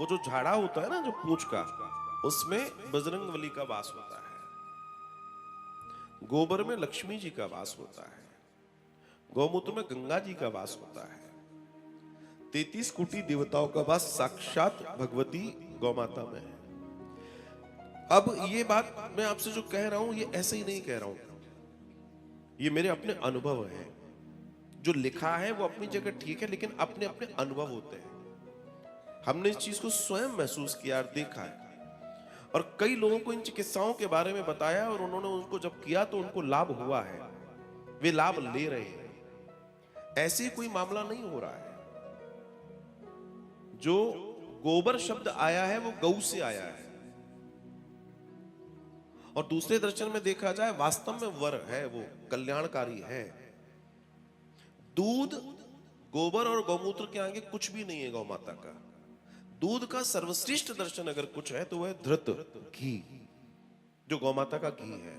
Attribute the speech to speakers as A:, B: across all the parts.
A: वो जो झाड़ा होता है ना, जो पूंछ का, उसमें बजरंगबली का वास होता है। गोबर में लक्ष्मी जी का वास होता है। गौमूत्र में गंगा जी का वास होता है। 33 कोटि देवताओं का वास साक्षात भगवती गौमाता में है। अब ये बात मैं आपसे जो कह रहा हूं, ये ऐसे ही नहीं कह रहा हूं, ये मेरे अपने अनुभव है। जो लिखा है वो अपनी जगह ठीक है, लेकिन अपने अपने अनुभव होते हैं। हमने इस चीज को स्वयं महसूस किया और देखा है, और कई लोगों को इन चिकित्साओं के बारे में बताया, और उन्होंने उनको जब किया तो उनको लाभ हुआ है, वे लाभ ले रहे हैं। ऐसे कोई मामला नहीं हो रहा है। जो गोबर शब्द आया है वो गौ से आया है, और दूसरे दर्शन में देखा जाए वास्तव में वर है, वो कल्याणकारी है। दूध, गोबर और गौमूत्र के आगे कुछ भी नहीं है गौ माता का। दूध का सर्वश्रेष्ठ दर्शन अगर कुछ है तो वह धृत घी, जो गौ माता का घी है,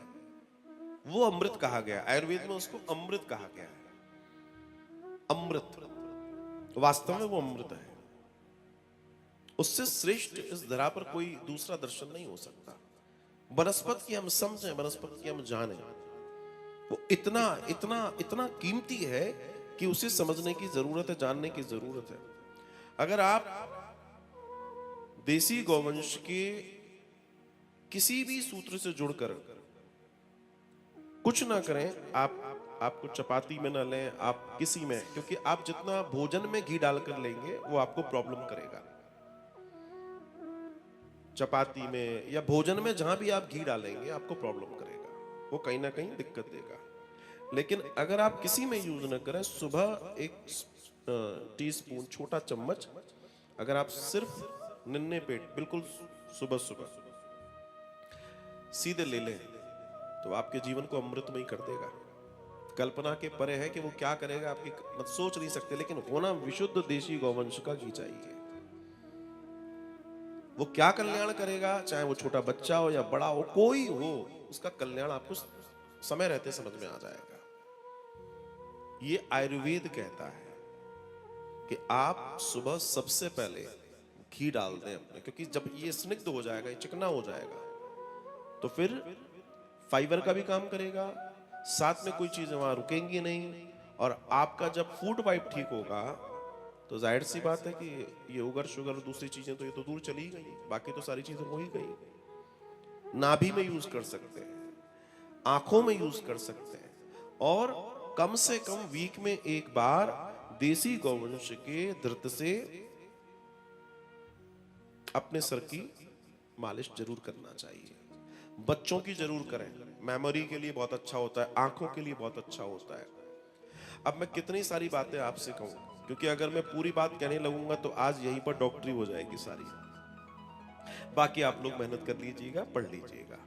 A: वो अमृत कहा गया। आयुर्वेद में उसको अमृत कहा गया है। अमृत, वास्तव में वो अमृत है। उससे श्रेष्ठ इस धरा पर कोई दूसरा दर्शन नहीं हो सकता। वनस्पति की हम समझें, वनस्पति की हम जाने, वो इतना इतना इतना कीमती है कि उसे समझने की जरूरत है, जानने की जरूरत है। अगर आप देसी गौवंश के किसी भी सूत्र से जुड़कर कुछ ना करें, आपको चपाती में ना लें, आप किसी में, क्योंकि आप जितना भोजन में घी डालकर लेंगे वो आपको प्रॉब्लम करेगा। चपाती में या भोजन में जहां भी आप घी डालेंगे आपको प्रॉब्लम करेगा, वो कहीं ना कहीं दिक्कत देगा। लेकिन अगर आप किसी में यूज न करें, सुबह एक टीस्पून, छोटा चम्मच, अगर आप सिर्फ निन्ने पेट बिल्कुल सुबह सुबह सीधे ले लें तो आपके जीवन को अमृतमय कर देगा। कल्पना के परे है कि वो क्या करेगा, आपकी मत सोच नहीं सकते। लेकिन होना विशुद्ध देशी गौवंश का घी चाहिए। वो क्या कल्याण करेगा, चाहे वो छोटा बच्चा हो या बड़ा हो, कोई हो, उसका कल्याण आपको समय रहते समझ में आ जाएगा। ये आयुर्वेद कहता है कि आप सुबह सबसे पहले घी डाल दें अपने, क्योंकि जब ये स्निग्ध हो जाएगा, ये चिकना हो जाएगा, तो फिर फाइबर का भी काम करेगा, साथ में कोई चीजें वहां रुकेंगी नहीं, और आपका जब फूड पाइप ठीक होगा तो जाहिर सी बात है कि ये उगर शुगर और दूसरी चीजें तो ये तो दूर चली गई, बाकी तो सारी चीजें हो ही गई। नाभि में यूज कर सकते हैं, आंखों में यूज कर सकते हैं, और कम से कम वीक में एक बार देसी गौवंश के धृत से अपने सर की मालिश जरूर करना चाहिए। बच्चों की जरूर करें, मेमोरी के लिए बहुत अच्छा होता है, आंखों के लिए बहुत अच्छा होता है। अब मैं कितनी सारी बातें आपसे कहूं, क्योंकि अगर मैं पूरी बात कहने लगूंगा तो आज यहीं पर डॉक्टरी हो जाएगी सारी। बाकी आप लोग मेहनत कर लीजिएगा, पढ़ लीजिएगा।